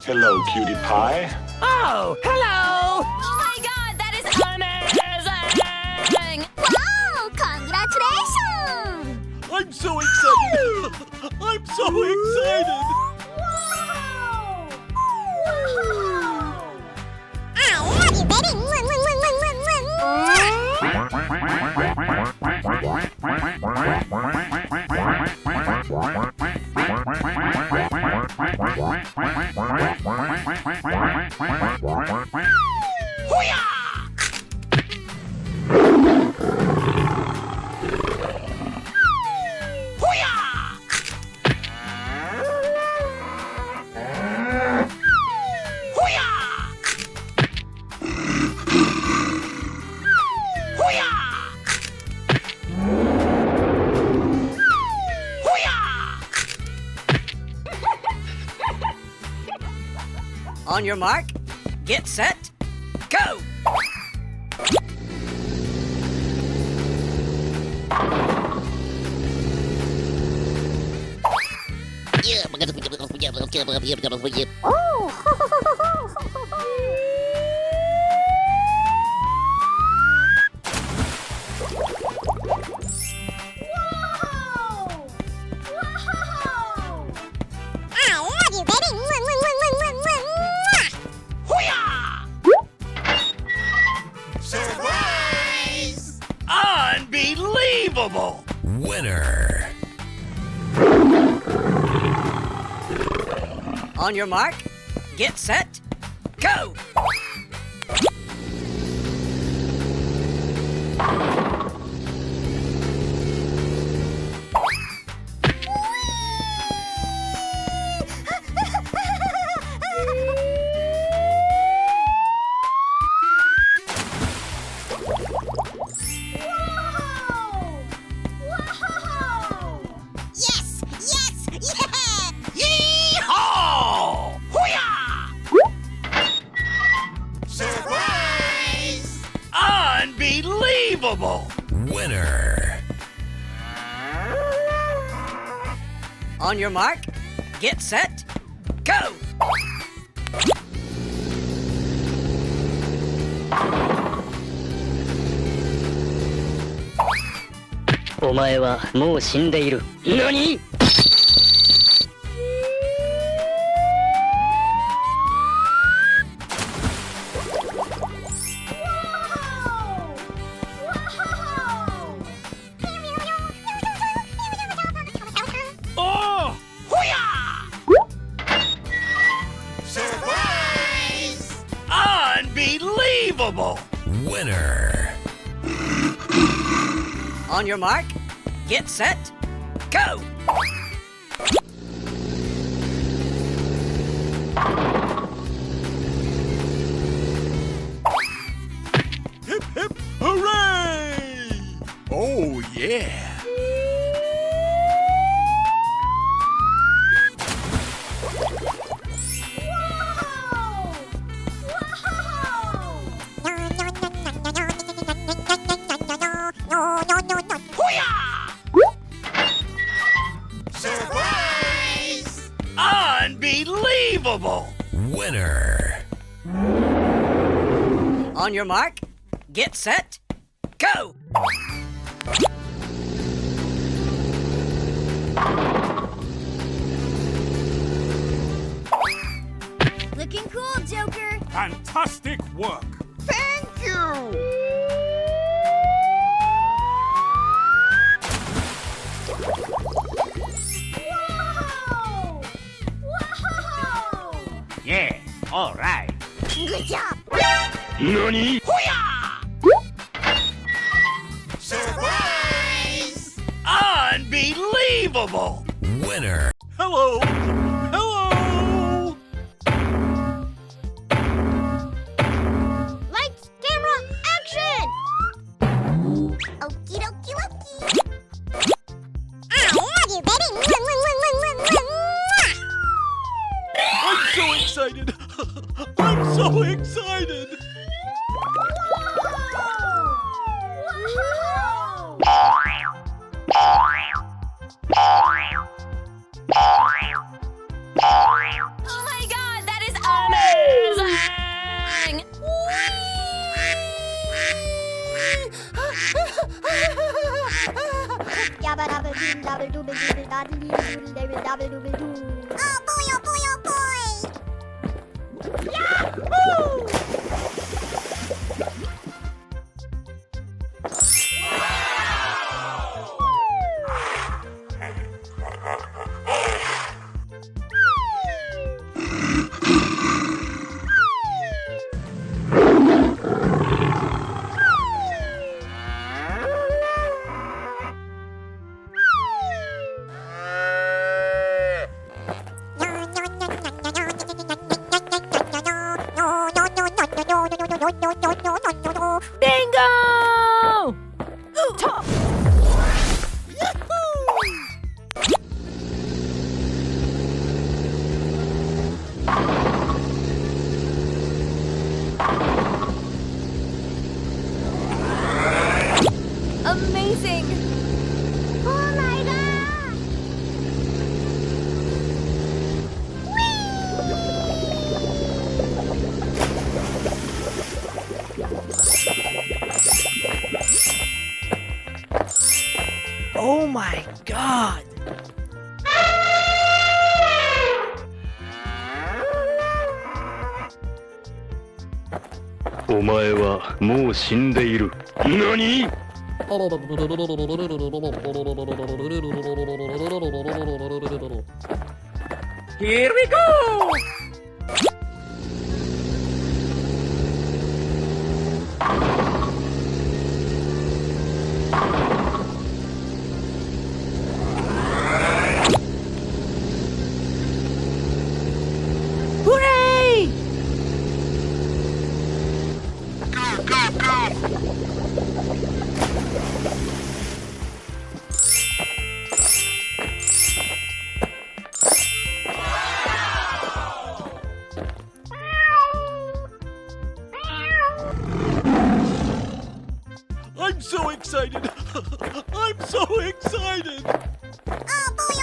Hello, cutie pie. Oh, hello! Oh my god, that is amazing! Wow, congratulations! I'm so excited! I'm so excited! I love you, baby! On your mark, get set, go! Surprise! Unbelievable! Winner. On your mark, get set, go! ！Surprise! Unbelievable! Winner. On your mark, get set, go! NANI?! Oh! Surprise! Unbelievable! Winner. On your mark, get set, go! Hip hip hooray! Oh yeah! Surprise! Unbelievable! Winner. On your mark, get set, go! Looking cool, Joker! Fantastic work! Thank you! Yeah, all right. Good job! NANI?! Surprise! Unbelievable! Winner. Hello! Hello! Lights, camera, action! Okie dokie dokie! I love you, baby! I'm so excited! I'm so excited! Oh my god, that is oh boy! Bingo! Top! Amazing! Oh my god! Oh my god! お前はもう死んでいる。何？ Here we go! Hooray! I'm so excited! I'm so excited! Oh boy!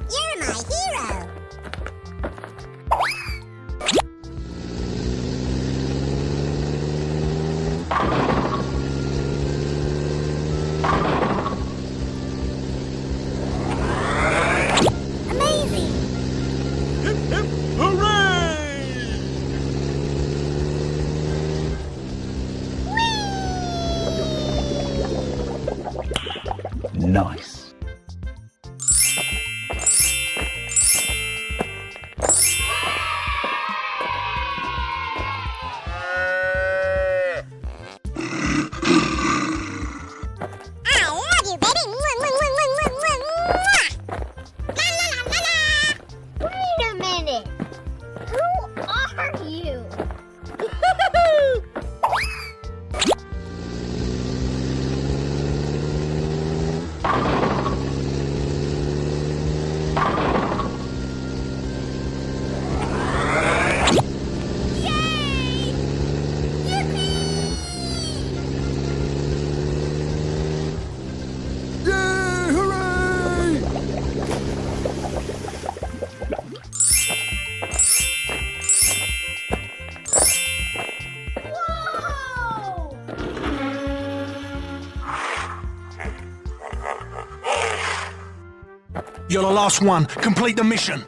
You're my hero! Amazing! Hip hip hooray! Nice. I love you, baby! La la la la la! Wait a minute! Who are you? Yay! Yay! Hooray! Whoa! You're the last one. Complete the mission.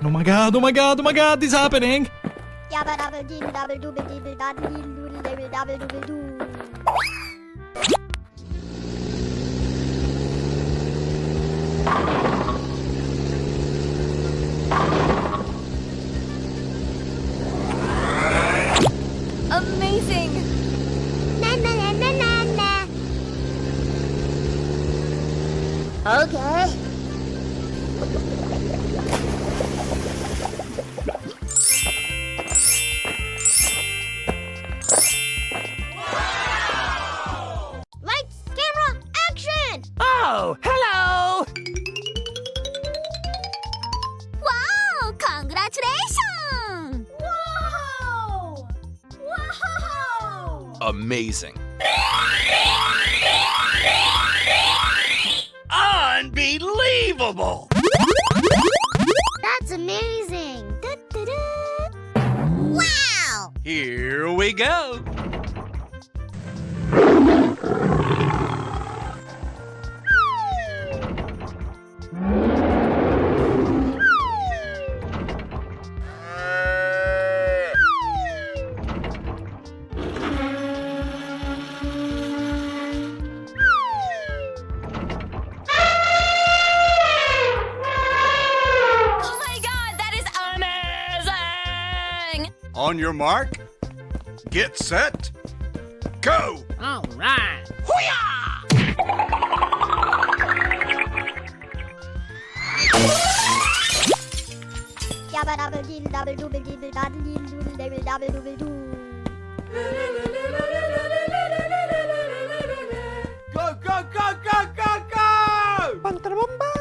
Oh my god, oh my god, oh my god, this is happening! Yabba dabba dee dabba dooba dee dabba dee doodle dabba dabba dooba doo. Amazing! Na na na na na na. Okay. Lights, camera, action! Oh, hello! Wow! Congratulations! Whoa! Whoa! Amazing. Unbelievable! That's amazing! Da-da-da. Wow! Here we go. On your mark, get set, go! All right. Yabba dabba diddle dabble dooble diddle daddle diddle doodle dabble dabble dooble doo. Go, go, go, go, go, go!